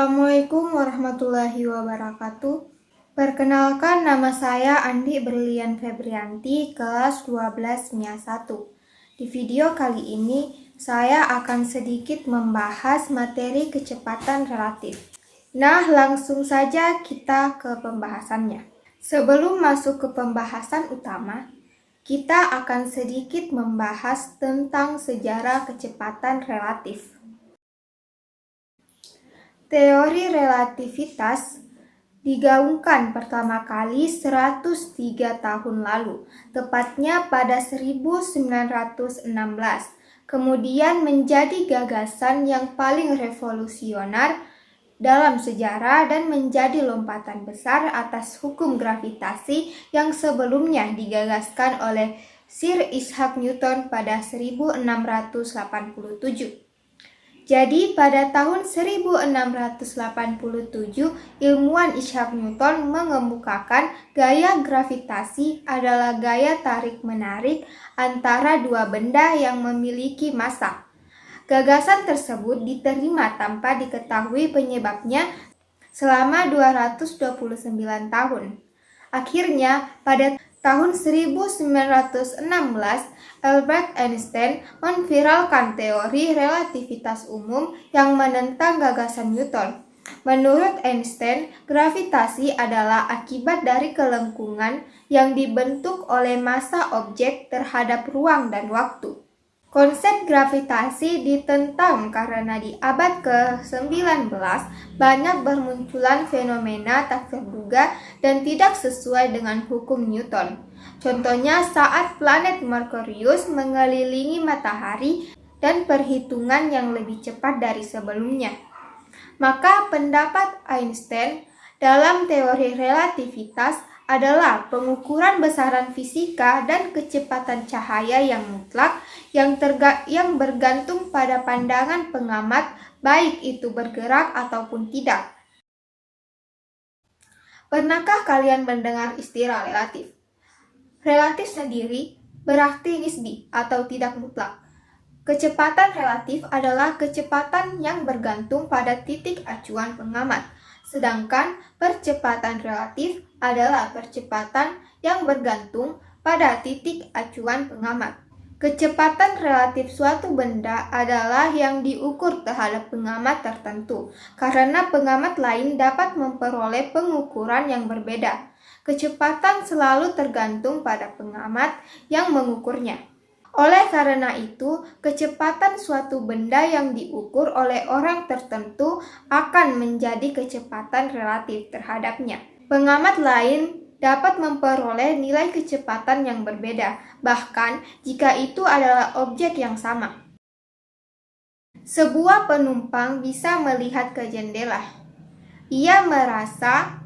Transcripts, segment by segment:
Assalamualaikum warahmatullahi wabarakatuh. Perkenalkan, nama saya Andi Berlian Febrianti, kelas 12 MIA 1. Di video kali ini, saya akan sedikit membahas materi kecepatan relatif. Nah, langsung saja kita ke pembahasannya. Sebelum masuk ke pembahasan utama, kita akan sedikit membahas tentang sejarah kecepatan relatif. Teori relativitas digaungkan pertama kali 103 tahun lalu, tepatnya pada 1916. Kemudian menjadi gagasan yang paling revolusioner dalam sejarah dan menjadi lompatan besar atas hukum gravitasi yang sebelumnya digagaskan oleh Sir Isaac Newton pada 1687. Jadi pada tahun 1687, ilmuwan Isaac Newton mengemukakan gaya gravitasi adalah gaya tarik-menarik antara dua benda yang memiliki massa. Gagasan tersebut diterima tanpa diketahui penyebabnya selama 229 tahun. Akhirnya, pada tahun 1916, Albert Einstein memviralkan teori relativitas umum yang menentang gagasan Newton. Menurut Einstein, gravitasi adalah akibat dari kelengkungan yang dibentuk oleh massa objek terhadap ruang dan waktu. Konsep gravitasi ditentang karena di abad ke-19 banyak bermunculan fenomena tak terduga dan tidak sesuai dengan hukum Newton. Contohnya saat planet Merkurius mengelilingi matahari dan perhitungan yang lebih cepat dari sebelumnya. Maka pendapat Einstein dalam teori relativitas adalah pengukuran besaran fisika dan kecepatan cahaya yang mutlak yang bergantung pada pandangan pengamat, baik itu bergerak ataupun tidak. Pernahkah kalian mendengar istilah relatif? Relatif sendiri berarti nisbi atau tidak mutlak. Kecepatan relatif adalah kecepatan yang bergantung pada titik acuan pengamat. Sedangkan percepatan relatif adalah percepatan yang bergantung pada titik acuan pengamat. Kecepatan relatif suatu benda adalah yang diukur terhadap pengamat tertentu, karena pengamat lain dapat memperoleh pengukuran yang berbeda. Kecepatan selalu tergantung pada pengamat yang mengukurnya. Oleh karena itu, kecepatan suatu benda yang diukur oleh orang tertentu akan menjadi kecepatan relatif terhadapnya. Pengamat lain dapat memperoleh nilai kecepatan yang berbeda, bahkan jika itu adalah objek yang sama. Sebuah penumpang bisa melihat ke jendela. Ia merasa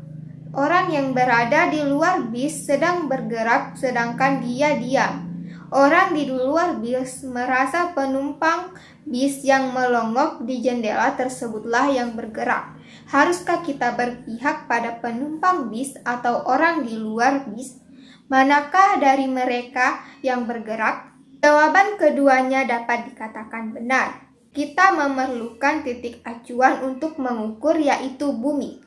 orang yang berada di luar bis sedang bergerak sedangkan dia diam. Orang di luar bis merasa penumpang bis yang melongok di jendela tersebutlah yang bergerak. Haruskah kita berpihak pada penumpang bis atau orang di luar bis? Manakah dari mereka yang bergerak? Jawaban keduanya dapat dikatakan benar. Kita memerlukan titik acuan untuk mengukur, yaitu bumi.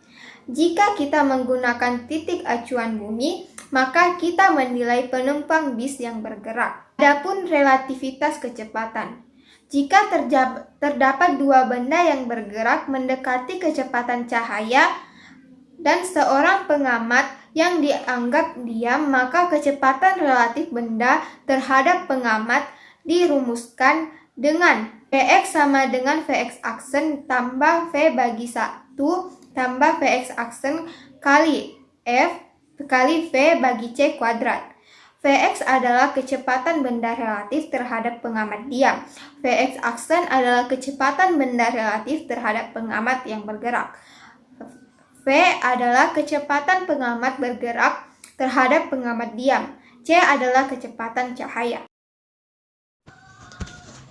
Jika kita menggunakan titik acuan bumi, maka kita menilai penumpang bis yang bergerak. Adapun relativitas kecepatan. Jika terdapat dua benda yang bergerak mendekati kecepatan cahaya dan seorang pengamat yang dianggap diam, maka kecepatan relatif benda terhadap pengamat dirumuskan dengan Vx sama dengan Vx aksen tambah V bagi 1 tambah Vx aksen kali F kali V bagi C kuadrat. Vx adalah kecepatan benda relatif terhadap pengamat diam. Vx aksen adalah kecepatan benda relatif terhadap pengamat yang bergerak. V adalah kecepatan pengamat bergerak terhadap pengamat diam. C adalah kecepatan cahaya.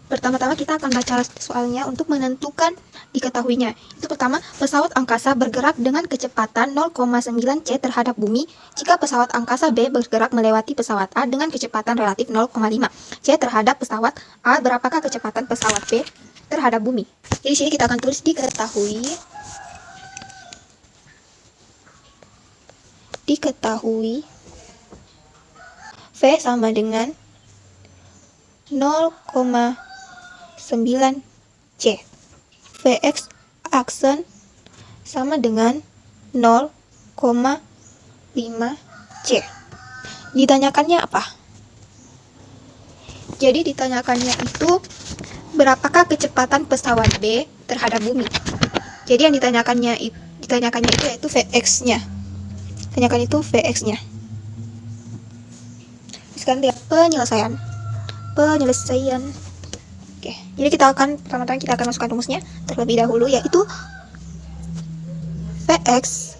Pertama-tama kita akan baca soalnya untuk menentukan diketahuinya. Itu pertama, pesawat angkasa bergerak dengan kecepatan 0,9 C terhadap bumi jika pesawat angkasa B bergerak melewati pesawat A dengan kecepatan relatif 0,5 C terhadap pesawat A. Berapakah kecepatan pesawat B terhadap bumi? Jadi di sini kita akan tulis diketahui diketahui V sama dengan 0,9 C. Vx aksen sama dengan 0,5 C. Ditanyakannya apa? Jadi ditanyakannya itu berapakah kecepatan pesawat B terhadap bumi. Jadi yang ditanyakannya itu yaitu Vx-nya. Tanyakan itu Vx-nya. Sekarang lihat penyelesaian. Oke, jadi pertama-tama kita akan masukkan rumusnya terlebih dahulu, yaitu Vx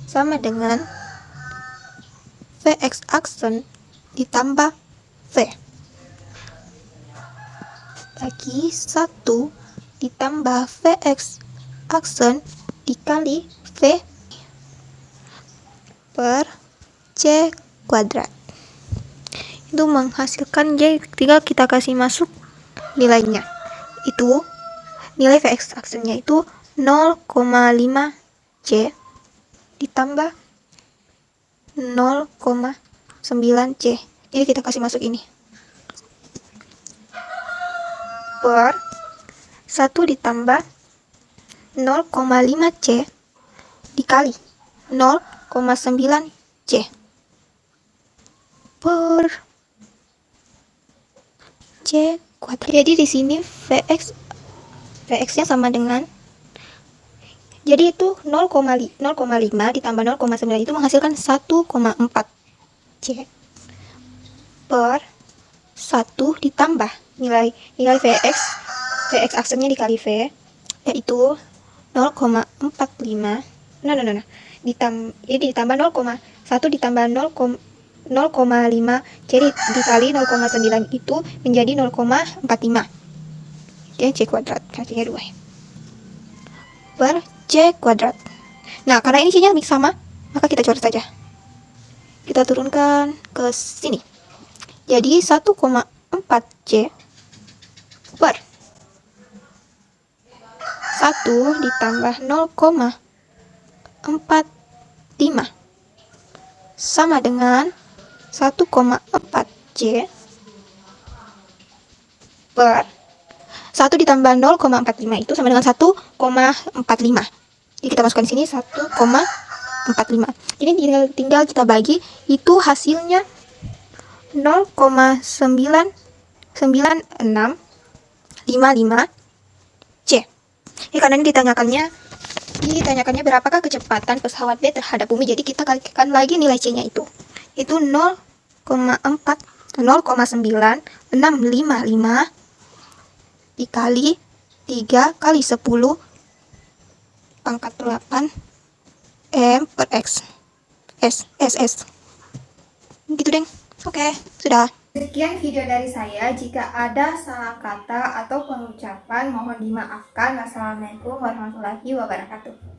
sama dengan Vx aksen ditambah V bagi 1 ditambah Vx aksen dikali V per C kuadrat. Itu menghasilkan J, tinggal kita kasih masuk nilainya. Itu nilai Vx aksennya itu 0,5 C ditambah 0,9 C. Jadi kita kasih masuk ini. Per 1 ditambah 0,5 C dikali 0,9 C per C kuadrat. Jadi di sini Vx-nya sama dengan, jadi itu 0,5 ditambah 0,9 itu menghasilkan 1,4 C per 1 ditambah nilai Vx aksennya dikali V, yaitu 0,45. Jadi ditambah 1 ditambah 0,5 jadi dikali 0,9 itu menjadi 0,45. Jadi C kuadrat, hasilnya 2 per C kuadrat. Nah, karena ini C-nya sama, maka kita coret saja. Kita turunkan ke sini. Jadi 1,4 C per 1 ditambah 0,45 sama dengan 1,4 C per 1 ditambah 0,45 itu sama dengan 1,45. Jadi kita masukkan di sini 1,45. Ini tinggal kita bagi, itu hasilnya 0,9655 C. Ini karena ini ditanyakannya berapakah kecepatan pesawat B terhadap bumi. Jadi kita kalikan lagi nilai C-nya itu 0,9655 dikali 3 kali 10 pangkat 8 M per X S. Gitu deng. Oke, sudah. Sekian video dari saya. Jika ada salah kata atau pengucapan mohon dimaafkan. Wassalamualaikum warahmatullahi wabarakatuh.